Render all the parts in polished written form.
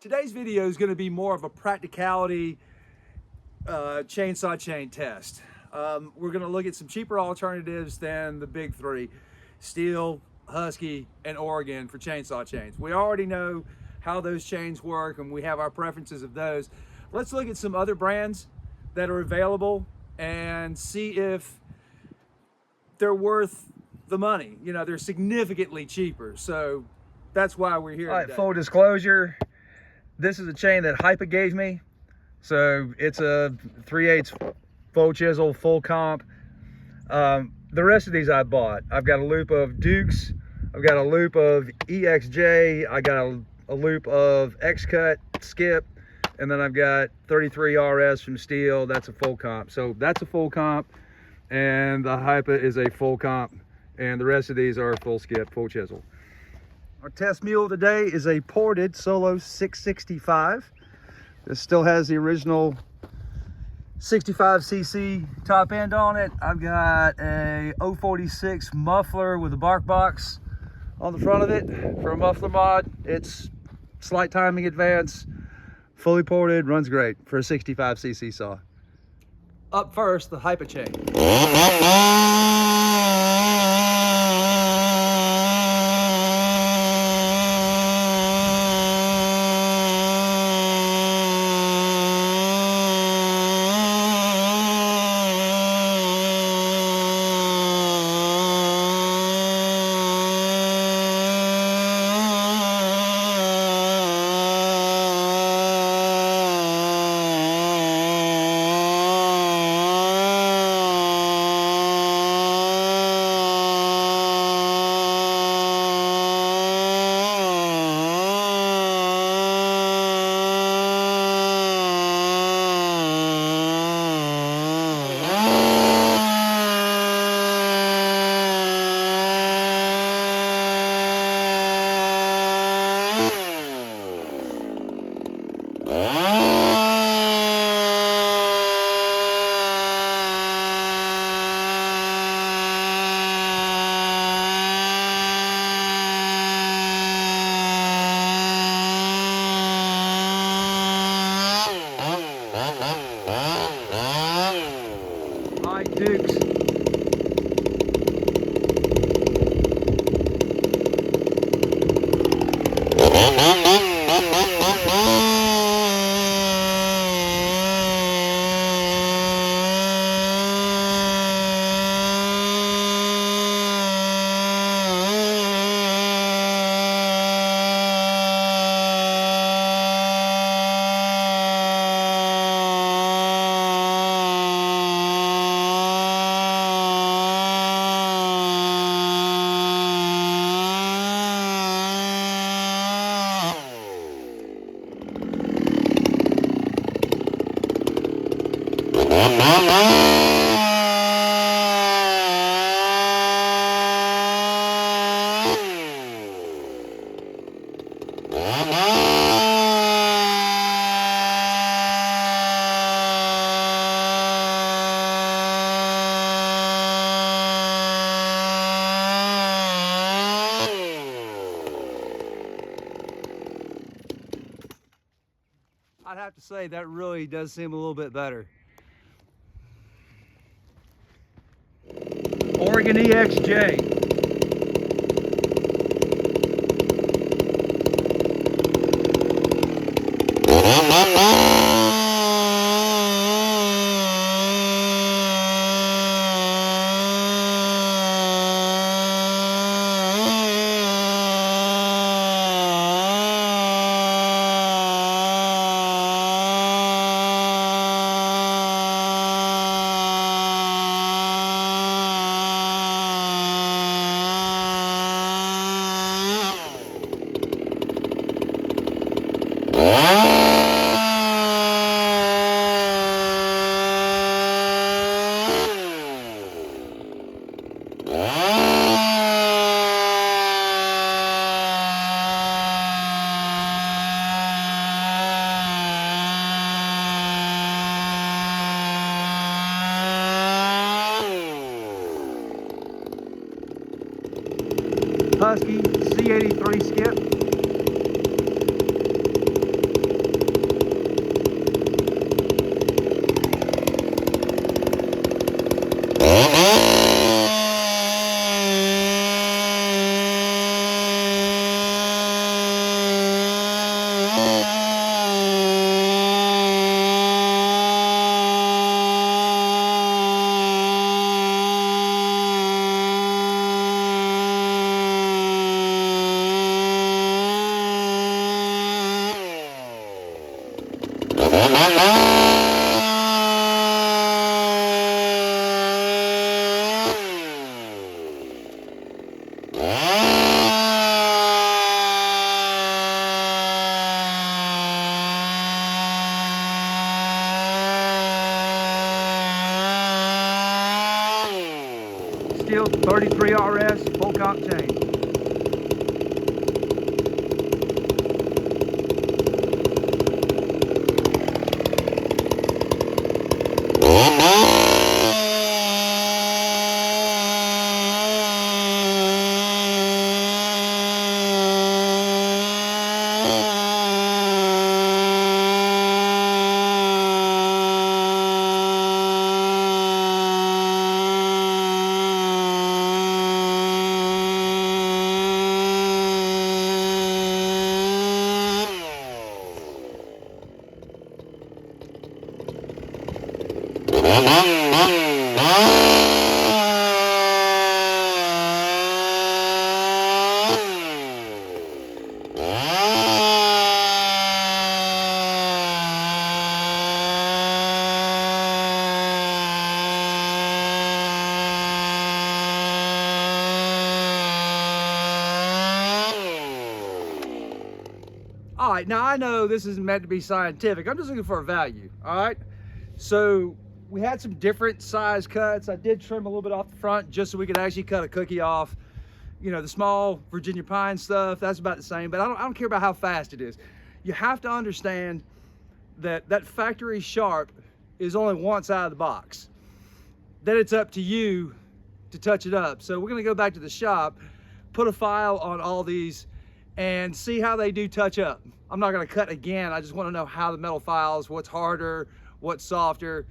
Today's video is going to be more of a practicality chainsaw chain test. We're going to look at some cheaper alternatives than the big three: Steel, Husky, and Oregon for chainsaw chains. We already know how those chains work and we have our preferences of those. Let's look at some other brands that are available and see if they're worth the money. You know, they're significantly cheaper. So that's why we're here. All right, today. full disclosure, this is a chain that Hipa gave me. So it's a 3/8 full chisel, full comp. The rest of these I bought. I've got a loop of Dukes, I've got a loop of EXJ, I got a loop of X-Cut, Skip, and then I've got 33 RS from Steel. That's a full comp. So that's a full comp, and the Hipa is a full comp, and the rest of these are full skip, full chisel. Our test mule today is a ported Solo 665. This still has the original 65cc top end on it. I've got a 046 muffler with a bark box on the front of it for a muffler mod. It's slight timing advance, fully ported, runs great for a 65cc saw. Up first, the Hipa chain. Dukes. I'd have to say that really does seem a little bit better. Oregon EXJ. Husky C83 skip. steel 33 RS full comp chain. All right, now I know this isn't meant to be scientific. I'm just looking for a value, all right? So we had some different size cuts. I did trim a little bit off the front just so we could actually cut a cookie off. You know, the small Virginia pine stuff, that's about the same, but I don't care about how fast it is. You have to understand that that factory sharp is only one side of the box. Then it's up to you to touch it up. So we're gonna go back to the shop, put a file on all these, and see how they do touch up. I'm not gonna cut again. I just wanna know how the metal files, what's harder, what's softer.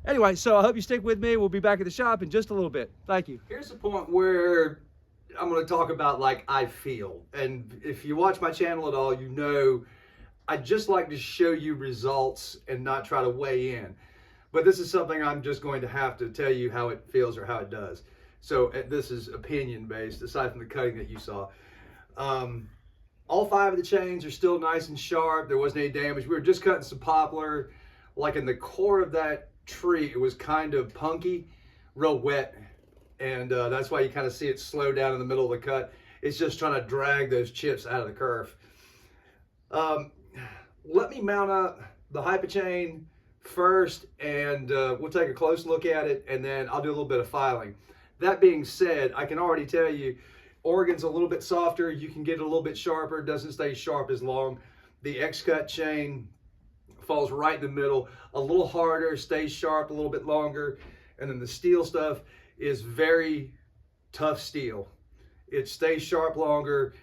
Anyway, so I hope you stick with me. We'll be back at the shop in just a little bit. Thank you. Here's the point where I'm gonna talk about like I feel. And if you watch my channel at all, you know I just like to show you results and not try to weigh in. But this is something I'm just going to have to tell you how it feels or how it does. So this is opinion based, aside from the cutting that you saw. All 5 of the chains are still nice and sharp. There wasn't any damage. We were just cutting some poplar. Like in the core of that tree, it was kind of punky, real wet. And that's why you kind of see it slow down in the middle of the cut. It's just trying to drag those chips out of the kerf. Let me mount up the Hipa chain first, and we'll take a close look at it, and then I'll do a little bit of filing. That being said, I can already tell you, Oregon's a little bit softer. You can get it a little bit sharper. It doesn't stay sharp as long. The X-Cut chain falls right in the middle, a little harder, stays sharp a little bit longer. And then the steel stuff is very tough steel. It stays sharp longer.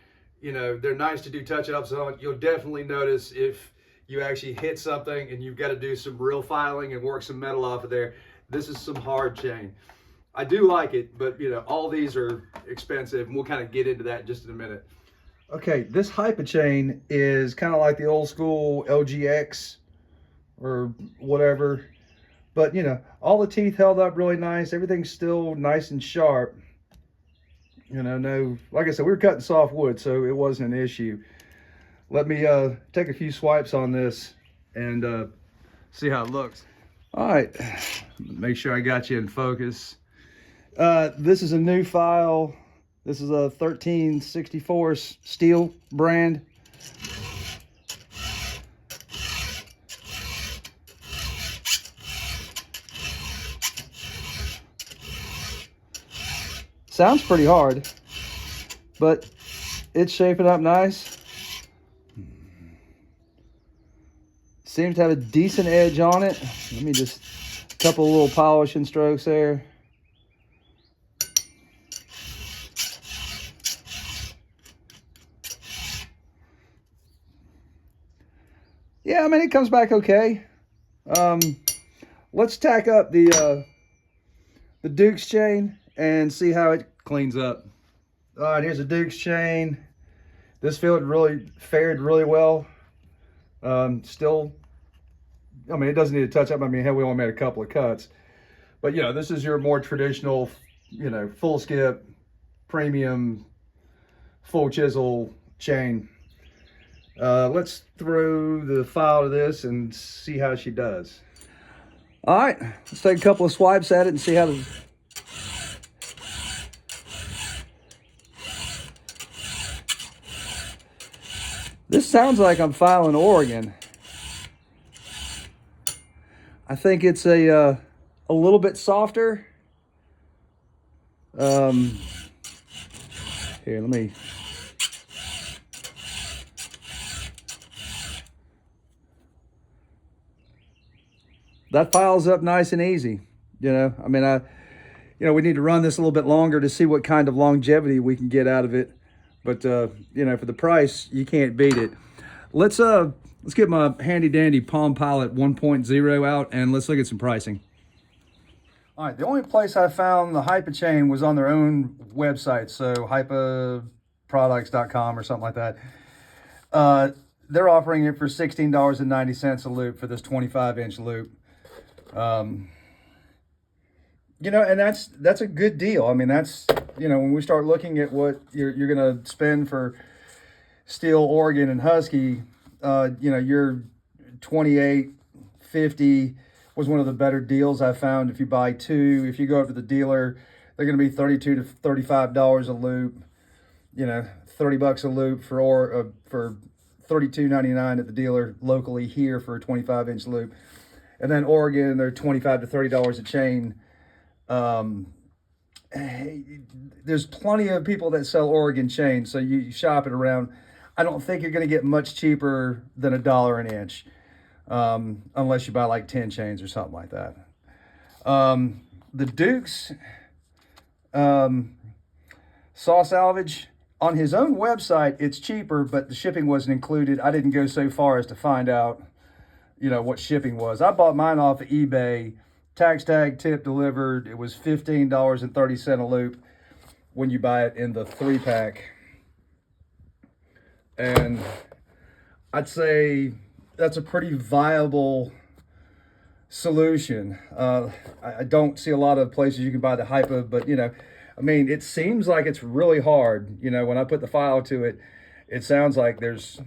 You know, they're nice to do touch-ups on. You'll definitely notice if you actually hit something and you've got to do some real filing and work some metal off of there. This is some hard chain. I do like it, but you know, all these are expensive, and we'll kind of get into that in just in a minute. Okay, this Hipa chain is kind of like the old school LGX or whatever, but you know, all the teeth held up really nice. Everything's still nice and sharp. You know, no, like I said, we were cutting soft wood, so it wasn't an issue. Let me take a few swipes on this and see how it looks. All right, make sure I got you in focus. This is a new file. This is a 1364 steel brand. Sounds pretty hard, but it's shaping up nice. Seems to have a decent edge on it. Let me just, a couple of little polishing strokes there. Yeah, I mean, it comes back okay. Let's tack up the Duke's chain and see how it cleans up. All right, here's a Duke's chain. This field fared really well. Still, I mean, it doesn't need to touch up. I mean, hell, we only made a couple of cuts. But, you know, this is your more traditional, you know, full skip, premium, full chisel chain. Let's throw the file to this and see how she does. All right, let's take a couple of swipes at it and see how the... This sounds like I'm filing Oregon. I think it's a little bit softer. Here, let me. That files up nice and easy. I mean, we need to run this a little bit longer to see what kind of longevity we can get out of it. But for the price, you can't beat it. Let's get my handy dandy Palm Pilot 1.0 out and let's look at some pricing. All right, the only place I found the Hipa chain was on their own website, so hipaproducts.com or something like that. They're offering it for $16.90 a loop for this 25-inch loop. And that's a good deal. I mean, that's, when we start looking at what you're going to spend for steel, Oregon, and Husky, your 28.50 was one of the better deals I found. If you buy two, if you go up to the dealer, they're going to be $32 to $35 a loop. $30 a loop for $32.99 at the dealer locally here for a 25-inch loop. And then Oregon, they're $25 to $30 a chain. There's plenty of people that sell Oregon chains, so you shop it around. I don't think you're going to get much cheaper than $1 an inch, unless you buy like 10 chains or something like that. The Dukes saw salvage on his own website. It's cheaper, but the shipping wasn't included. I didn't go so far as to find out, what shipping was. I bought mine off of eBay. Tax tag, tip delivered. It was $15.30 a loop when you buy it in the 3-pack. And I'd say that's a pretty viable solution. I don't see a lot of places you can buy the Hipa, but it seems like it's really hard. When I put the file to it, it sounds like there's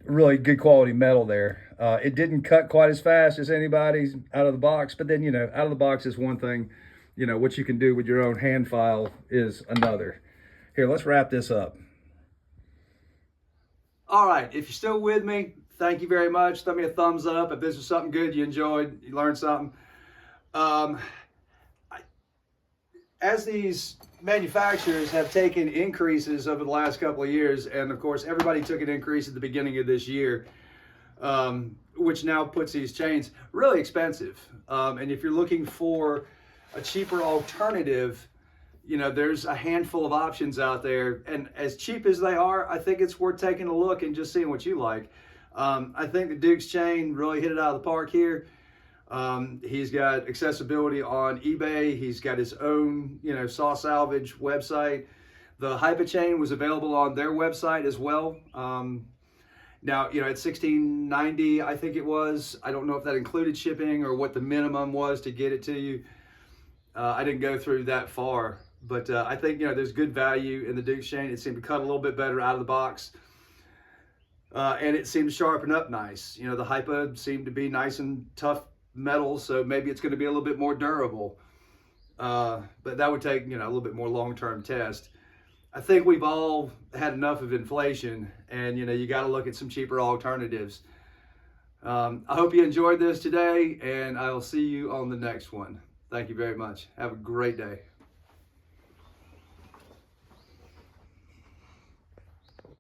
really good quality metal there. It didn't cut quite as fast as anybody's out of the box, but then, out of the box is one thing. What you can do with your own hand file is another. Here, let's wrap this up. All right, if you're still with me, thank you very much. Throw me a thumbs up if this was something good you enjoyed, you learned something. As these manufacturers have taken increases over the last couple of years, and of course everybody took an increase at the beginning of this year, which now puts these chains really expensive. And if you're looking for a cheaper alternative, there's a handful of options out there, and as cheap as they are, I think it's worth taking a look and just seeing what you like. I think the Duke's chain really hit it out of the park here. He's got accessibility on eBay. He's got his own, saw salvage website. The Hipa chain was available on their website as well. Now, at $16.90, I think it was. I don't know if that included shipping or what the minimum was to get it to you. I didn't go through that far, but I think, there's good value in the Duke's chain. It seemed to cut a little bit better out of the box. And it seemed to sharpen up nice. The Hipa seemed to be nice and tough metal, so maybe it's going to be a little bit more durable. But that would take, a little bit more long-term test. I think we've all had enough of inflation, and, you got to look at some cheaper alternatives. I hope you enjoyed this today, and I'll see you on the next one. Thank you very much. Have a great day.